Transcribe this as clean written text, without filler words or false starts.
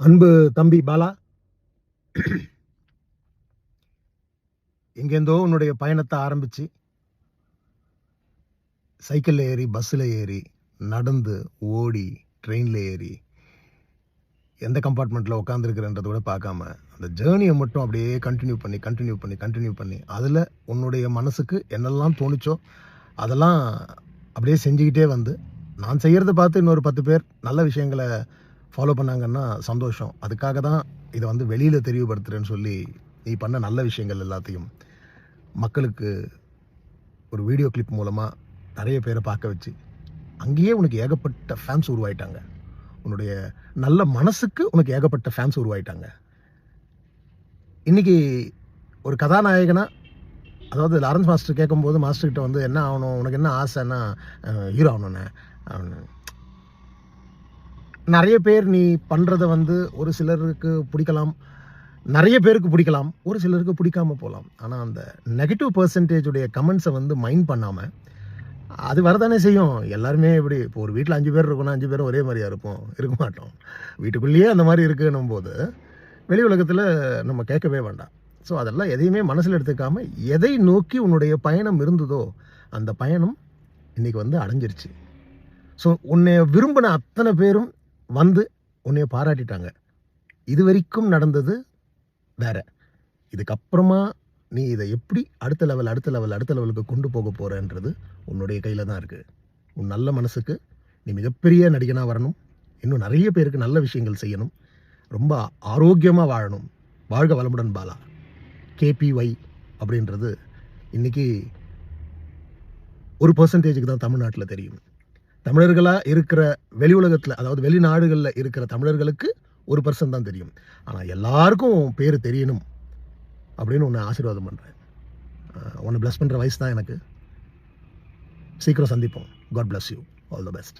அன்பு தம்பி பாலா, எங்கேருந்தோ உன்னுடைய பயணத்தை ஆரம்பிச்சு சைக்கிளில் ஏறி, பஸ்ஸில் ஏறி, நடந்து, ஓடி, ட்ரெயினில் ஏறி, எந்த கம்பார்ட்மெண்ட்டில் உட்காந்துருக்குறன்றதை கூட பார்க்காம அந்த ஜேர்னியை மட்டும் அப்படியே கண்டினியூ பண்ணி அதில் உன்னுடைய மனசுக்கு என்னெல்லாம் தோணுச்சோ அதெல்லாம் அப்படியே செஞ்சுக்கிட்டே வந்து நான் செய்கிறத பார்த்து இன்னொரு 10 பேர் நல்ல விஷயங்களை ஃபாலோ பண்ணாங்கன்னா சந்தோஷம். அதுக்காக தான் இதை வந்து வெளியில் தெரியப்படுத்துகிறேன்னு சொல்லி நீ பண்ண நல்ல விஷயங்கள் எல்லாத்தையும் மக்களுக்கு ஒரு வீடியோ கிளிப் மூலமாக நிறைய பேரை பார்க்க வச்சு அங்கேயே உனக்கு ஏகப்பட்ட ஃபேன்ஸ் உருவாயிட்டாங்க. உன்னுடைய நல்ல மனசுக்கு உனக்கு ஏகப்பட்ட ஃபேன்ஸ் உருவாயிட்டாங்க. இன்றைக்கி ஒரு கதாநாயகனா, அதாவது லாரன்ஸ் மாஸ்டர் கேட்கும்போது மாஸ்டர்கிட்ட வந்து என்ன ஆகணும், உனக்கு என்ன ஆசைன்னா ஹீரோ ஆகணுண்ணே. நிறைய பேர் நீ பண்ணுறத வந்து ஒரு சிலருக்கு பிடிக்கலாம், நிறைய பேருக்கு பிடிக்கலாம், ஒரு சிலருக்கு பிடிக்காம போகலாம். ஆனால் அந்த நெகட்டிவ் பர்சன்டேஜுடைய கமெண்ட்ஸை வந்து மைண்ட் பண்ணாமல் அது வரதானே செய்யும். எல்லாருமே இப்படி இப்போ ஒரு வீட்டில் 5 பேர் இருக்கணும், 5 பேரும் ஒரே மாதிரியாக இருக்க மாட்டோம். வீட்டுக்குள்ளேயே அந்த மாதிரி இருக்குன்னும் போது வெளி உலகத்தில் நம்ம கேட்கவே வேண்டாம். ஸோ அதெல்லாம் எதையுமே மனசில் எடுத்துக்காமல் எதை நோக்கி உன்னுடைய பயணம் இருந்ததோ அந்த பயணம் இன்றைக்கி வந்து அடைஞ்சிருச்சு. ஸோ உன்னை விரும்பின அத்தனை பேரும் வந்து உன்னைய பாராட்டிட்டாங்க. இது வரைக்கும் நடந்தது வேற. இதுக்கப்புறமா நீ இதை எப்படி அடுத்த லெவலுக்கு கொண்டு போக போகிறன்றது உன்னுடைய கையில் தான் இருக்குது. உன் நல்ல மனசுக்கு நீ மிகப்பெரிய நடிகனாக வரணும், இன்னும் நிறைய பேருக்கு நல்ல விஷயங்கள் செய்யணும், ரொம்ப ஆரோக்கியமாக வாழணும். வாழ்க வளமுடன் பாலா. KPY அப்படின்றது இன்றைக்கி 1% தான் தமிழ்நாட்டில் தெரியும். தமிழர்களாக இருக்கிற வெளி உலகத்தில், அதாவது வெளிநாடுகளில் இருக்கிற தமிழர்களுக்கு 1% தான் தெரியும். ஆனால் எல்லாருக்கும் பேர் தெரியணும் அப்படின்னு உன்னை ஆசீர்வாதம் பண்ணுறேன். உன்னை பிளஸ் பண்ணுற வயசு தான் எனக்கு. சீக்கிரம் சந்திப்போம். God bless you. All the best.